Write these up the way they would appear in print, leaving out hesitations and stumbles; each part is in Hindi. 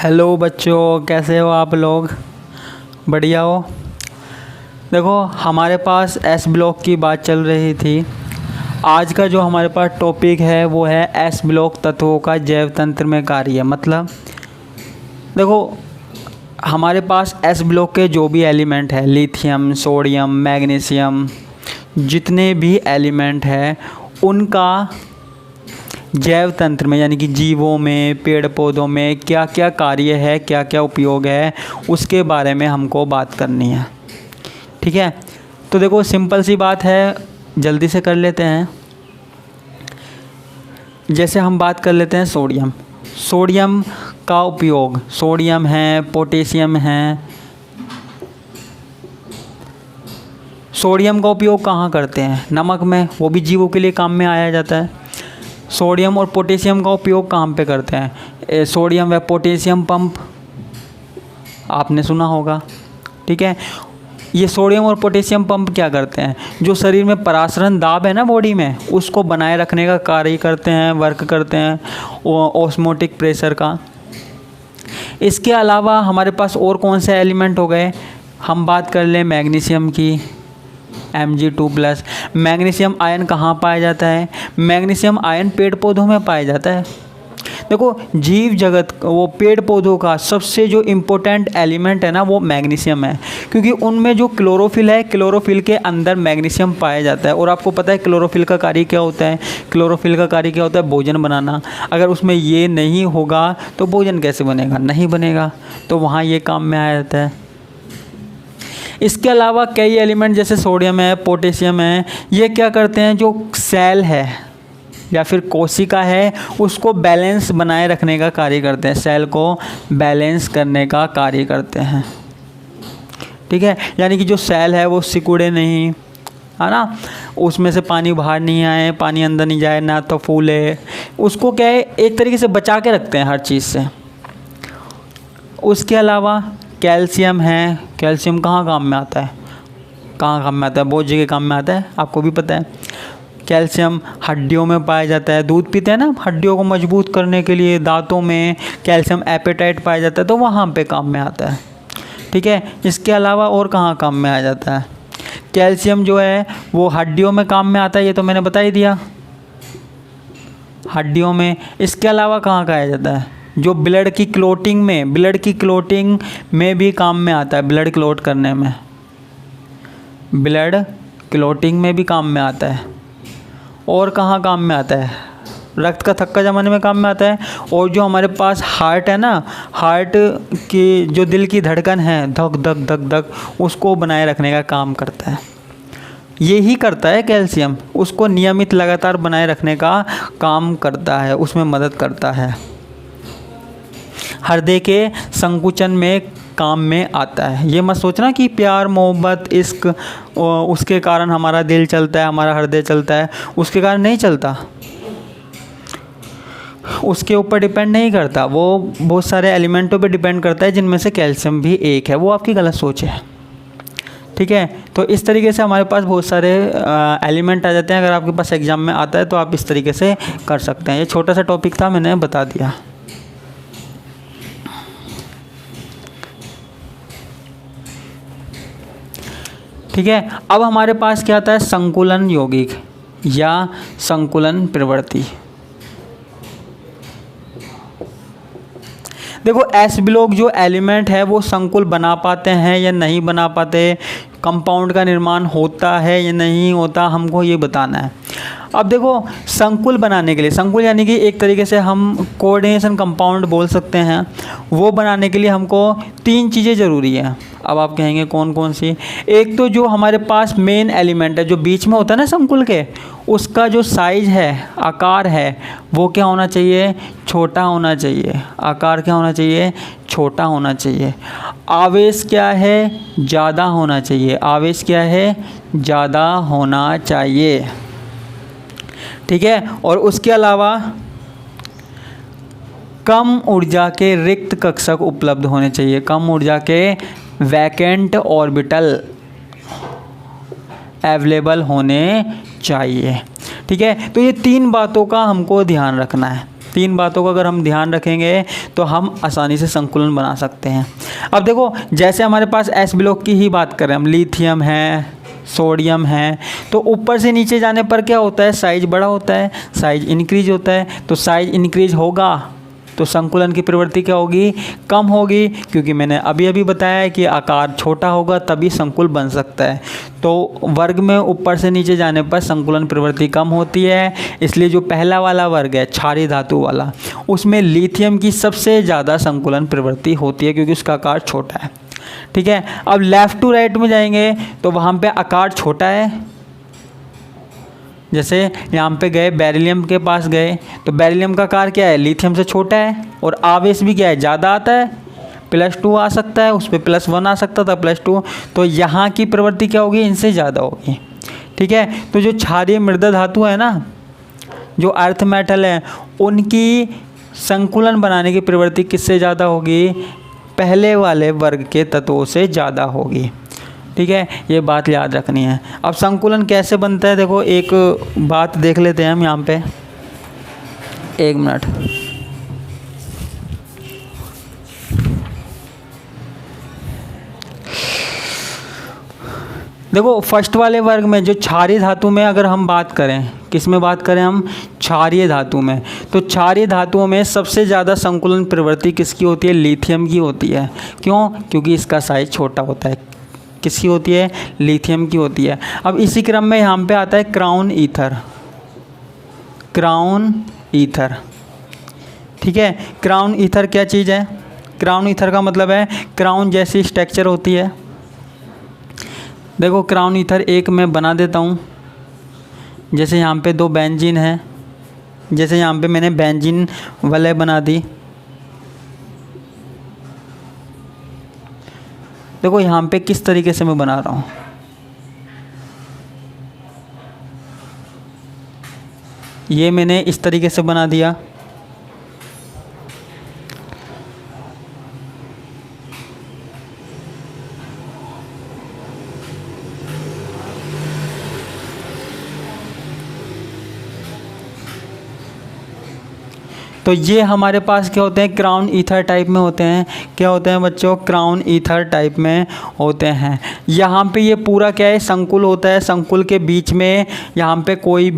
हेलो बच्चों, कैसे हो आप लोग? बढ़िया हो? देखो, हमारे पास एस ब्लॉक की बात चल रही थी। आज का जो हमारे पास टॉपिक है वो है एस ब्लॉक तत्वों का जैव तंत्र में कार्य। मतलब देखो, हमारे पास एस ब्लॉक के जो भी एलिमेंट है, लिथियम, सोडियम, मैग्नीशियम, जितने भी एलिमेंट हैं उनका जैव तंत्र में यानी कि जीवों में, पेड़ पौधों में क्या क्या कार्य है, क्या क्या उपयोग है, उसके बारे में हमको बात करनी है। ठीक है, तो देखो सिंपल सी बात है, जल्दी से कर लेते हैं। जैसे हम बात कर लेते हैं सोडियम। सोडियम का उपयोग, सोडियम है, पोटेशियम है। सोडियम का उपयोग कहाँ करते हैं? नमक में, वो भी जीवों के लिए काम में आया जाता है। सोडियम और पोटेशियम का उपयोग कहाँ पे करते हैं? सोडियम व पोटेशियम पंप आपने सुना होगा। ठीक है, ये सोडियम और पोटेशियम पंप क्या करते हैं? जो शरीर में परासरण दाब है ना बॉडी में, उसको बनाए रखने का कार्य करते हैं, वर्क करते हैं ऑस्मोटिक प्रेशर का। इसके अलावा हमारे पास और कौन से एलिमेंट हो गए? हम बात कर लें मैग्नीशियम की, Mg2+। मैग्नीशियम आयन कहाँ पाया जाता है? मैग्नीशियम आयन पेड़ पौधों में पाया जाता है। देखो, जीव जगत, वो पेड़ पौधों का सबसे जो इम्पोर्टेंट एलिमेंट है ना, वो मैग्नीशियम है, क्योंकि उनमें जो क्लोरोफिल है, क्लोरोफिल के अंदर मैग्नीशियम पाया जाता है। और आपको पता है क्लोरोफिल का कार्य क्या होता है? क्लोरोफिल का कार्य क्या होता है? भोजन बनाना। अगर उसमें ये नहीं होगा तो भोजन कैसे बनेगा? नहीं बनेगा। तो वहाँ ये काम में आया जाता है। इसके अलावा कई एलिमेंट जैसे सोडियम है, पोटेशियम है, ये क्या करते हैं? जो सेल है या फिर कोशिका है, उसको बैलेंस बनाए रखने का कार्य करते हैं। सेल को बैलेंस करने का कार्य करते हैं। ठीक है, यानी कि जो सेल है वो सिकुड़े नहीं, है ना, उसमें से पानी बाहर नहीं आए, पानी अंदर नहीं जाए, ना तो फूले, उसको क्या है, एक तरीके से बचा के रखते हैं हर चीज़ से। उसके अलावा कैल्शियम है। कैल्शियम कहाँ काम में आता है? कहाँ काम में आता है? बहुत जगह काम में आता है, आपको भी पता है। कैल्शियम हड्डियों में पाया जाता है। दूध पीते हैं ना, हड्डियों को मजबूत करने के लिए, दांतों में कैल्शियम एपेटाइट पाया जाता है, तो वहाँ पे काम में आता है। ठीक है, इसके अलावा और कहाँ काम में आ जाता है? कैल्शियम जो है वो हड्डियों में काम में आता है, ये तो मैंने बता ही दिया, हड्डियों में। इसके अलावा कहाँ का आ जाता है? जो ब्लड की क्लोटिंग में, ब्लड की क्लोटिंग में भी काम में आता है, ब्लड क्लोट करने में, ब्लड क्लोटिंग में भी काम में आता है। और कहाँ काम में आता है? रक्त का थक्का जमाने में काम में आता है। और जो हमारे पास हार्ट है ना, हार्ट की जो दिल की धड़कन है, धक धक धक धक, उसको बनाए रखने का काम करता है। यही करता है कैल्शियम, उसको नियमित लगातार बनाए रखने का काम करता है, उसमें मदद करता है। हृदय के संकुचन में काम में आता है। ये मत सोचना कि प्यार, मोहब्बत, इश्क, उसके कारण हमारा दिल चलता है, हमारा हृदय चलता है, उसके कारण नहीं चलता, उसके ऊपर डिपेंड नहीं करता। वो बहुत सारे एलिमेंटों पे डिपेंड करता है, जिनमें से कैल्शियम भी एक है। वो आपकी गलत सोच है। ठीक है, तो इस तरीके से हमारे पास बहुत सारे एलिमेंट आ जाते हैं। अगर आपके पास एग्ज़ाम में आता है तो आप इस तरीके से कर सकते हैं। ये छोटा सा टॉपिक था, मैंने बता दिया। ठीक है, अब हमारे पास क्या आता है? संकुलन यौगिक या संकुलन प्रवृत्ति। देखो, एस ब्लॉक जो एलिमेंट है वो संकुल बना पाते हैं या नहीं बना पाते, कंपाउंड का निर्माण होता है या नहीं होता, हमको ये बताना है। अब देखो, संकुल बनाने के लिए, संकुल यानी कि एक तरीके से हम कोऑर्डिनेशन कंपाउंड बोल सकते हैं, वो बनाने के लिए हमको 3 चीज़ें ज़रूरी हैं। अब आप कहेंगे कौन कौन सी? एक तो जो हमारे पास मेन एलिमेंट है, जो बीच में होता है ना संकुल के, उसका जो साइज है, आकार है, वो क्या होना चाहिए? छोटा होना चाहिए। आकार क्या होना चाहिए? छोटा होना चाहिए। आवेश क्या है? ज़्यादा होना चाहिए। आवेश क्या है? ज़्यादा होना चाहिए। ठीक है, और उसके अलावा कम ऊर्जा के रिक्त कक्षक उपलब्ध होने चाहिए। कम ऊर्जा के वैकेंट ऑर्बिटल अवेलेबल होने चाहिए। ठीक है, तो ये 3 बातों का हमको ध्यान रखना है। तीन बातों का अगर हम ध्यान रखेंगे तो हम आसानी से संकुलन बना सकते हैं। अब देखो जैसे हमारे पास एस ब्लॉक की ही बात करें हम, लिथियम है, सोडियम है, तो ऊपर से नीचे जाने पर क्या होता है, साइज बड़ा होता है, साइज इंक्रीज होता है। तो साइज इंक्रीज होगा तो संकुलन की प्रवृत्ति क्या होगी, कम होगी, क्योंकि मैंने अभी अभी बताया है कि आकार छोटा होगा तभी संकुल बन सकता है। तो वर्ग में ऊपर से नीचे जाने पर संकुलन प्रवृत्ति कम होती है, इसलिए जो पहला वाला वर्ग है क्षारीय धातु वाला, उसमें लिथियम की सबसे ज़्यादा संकुलन प्रवृत्ति होती है क्योंकि उसका आकार छोटा है। ठीक है, अब लेफ़्ट टू राइट में जाएंगे तो वहाँ पे आकार छोटा है। जैसे यहाँ पे गए बेरिलियम के पास गए तो बेरिलियम का आकार क्या है, लिथियम से छोटा है, और आवेश भी क्या है, ज़्यादा आता है, +2 आ सकता है, उस पर +1 आ सकता था, +2, तो यहाँ की प्रवृत्ति क्या होगी, इनसे ज़्यादा होगी। ठीक है, तो जो क्षारीय मृदा धातु है ना, जो अर्थ मेटल है, उनकी संकुलन बनाने की प्रवृत्ति किससे ज़्यादा होगी, पहले वाले वर्ग के तत्वों से ज़्यादा होगी। ठीक है, ये बात याद रखनी है। अब संकुलन कैसे बनता है, देखो एक बात देख लेते हैं हम यहाँ पे, एक मिनट। देखो फर्स्ट वाले वर्ग में जो क्षारीय धातु में अगर हम बात करें, किस में बात करें हम, क्षारीय धातु में, तो क्षारीय धातुओं में सबसे ज़्यादा संकुलन प्रवृत्ति किसकी होती है, लिथियम की होती है। क्यों, क्योंकि इसका साइज छोटा होता है। किसकी होती है, लिथियम की होती है। अब इसी क्रम में यहाँ पे आता है क्राउन ईथर, क्राउन ईथर। ठीक है, क्राउन ईथर क्या चीज़ है, क्राउन ईथर का मतलब है क्राउन जैसी स्ट्रक्चर होती है। देखो क्राउन ईथर एक मैं बना देता हूँ, जैसे यहाँ पे 2 बेंजीन है, जैसे यहाँ पे मैंने बेंजीन वलय बना दी। देखो यहाँ पे किस तरीके से मैं बना रहा हूँ, ये मैंने इस तरीके से बना दिया। तो ये हमारे पास क्या होते हैं, क्राउन ईथर टाइप में होते हैं। क्या होते हैं बच्चों, क्राउन ईथर टाइप में होते हैं। यहाँ पे ये पूरा क्या है, संकुल होता है। संकुल के बीच में यहाँ पे कोई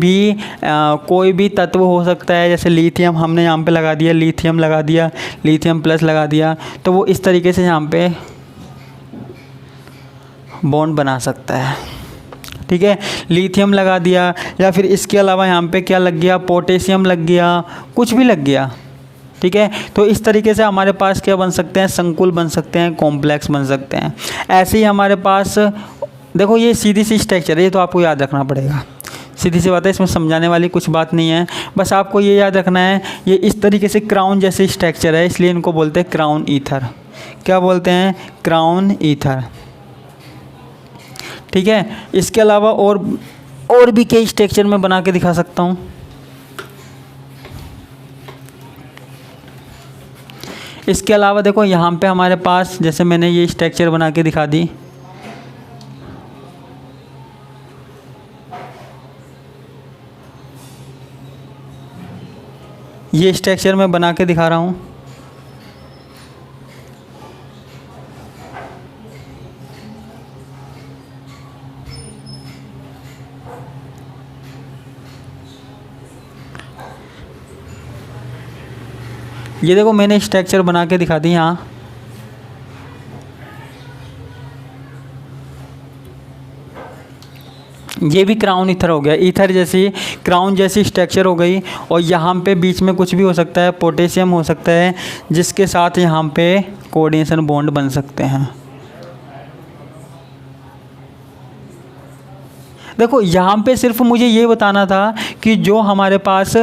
भी तत्व हो सकता है, जैसे लिथियम हमने यहाँ पे लगा दिया, लिथियम लगा दिया, लिथियम प्लस लगा दिया, तो वो इस तरीके से यहाँ पे बॉन्ड बना सकता है। ठीक है, लिथियम लगा दिया, या फिर इसके अलावा यहाँ पे क्या लग गया, पोटेशियम लग गया, कुछ भी लग गया। ठीक है, तो इस तरीके से हमारे पास क्या बन सकते हैं, संकुल बन सकते हैं, कॉम्प्लेक्स बन सकते हैं। ऐसे ही हमारे पास देखो ये सीधी सी स्ट्रक्चर है, ये तो आपको याद रखना पड़ेगा, सीधी सी बात है, इसमें समझाने वाली कुछ बात नहीं है, बस आपको ये याद रखना है। ये इस तरीके से क्राउन जैसे स्ट्रक्चर है, इसलिए इनको बोलते हैं क्राउन ईथर। क्या बोलते हैं, क्राउन ईथर। ठीक है, इसके अलावा और भी कई स्ट्रक्चर में बना के दिखा सकता हूँ। इसके अलावा देखो यहाँ पे हमारे पास, जैसे मैंने ये स्ट्रक्चर बना के दिखा दी, ये स्ट्रक्चर मैं बना के दिखा रहा हूँ। ये देखो मैंने स्ट्रक्चर बना के दिखा दी यहाँ। ये भी क्राउन ईथर हो गया, ईथर जैसी क्राउन जैसी स्ट्रक्चर हो गई। और यहाँ पे बीच में कुछ भी हो सकता है, पोटेशियम हो सकता है, जिसके साथ यहाँ पे कोऑर्डिनेशन बॉन्ड बन सकते हैं। देखो यहाँ पे सिर्फ मुझे ये बताना था कि जो हमारे पास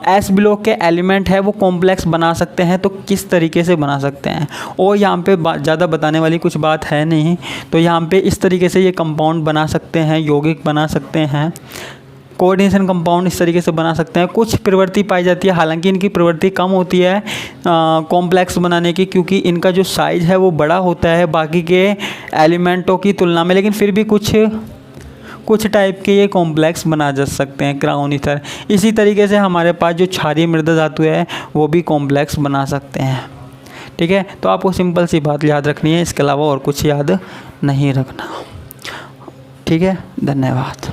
एस ब्लॉक के एलिमेंट है वो कॉम्प्लेक्स बना सकते हैं, तो किस तरीके से बना सकते हैं, और यहाँ पे ज़्यादा बताने वाली कुछ बात है नहीं। तो यहाँ पे इस तरीके से ये कंपाउंड बना सकते हैं, यौगिक बना सकते हैं, कोऑर्डिनेशन कंपाउंड इस तरीके से बना सकते हैं। कुछ प्रवृत्ति पाई जाती है, हालांकि इनकी प्रवृत्ति कम होती है कॉम्प्लेक्स बनाने की, क्योंकि इनका जो साइज़ है वो बड़ा होता है बाकी के एलिमेंटों की तुलना में, लेकिन फिर भी कुछ टाइप के ये कॉम्प्लेक्स बना जा सकते हैं क्राउन ईथर। इसी तरीके से हमारे पास जो क्षारीय मृदा धातु है वो भी कॉम्प्लेक्स बना सकते हैं। ठीक है, तो आपको सिंपल सी बात याद रखनी है, इसके अलावा और कुछ याद नहीं रखना। ठीक है, धन्यवाद।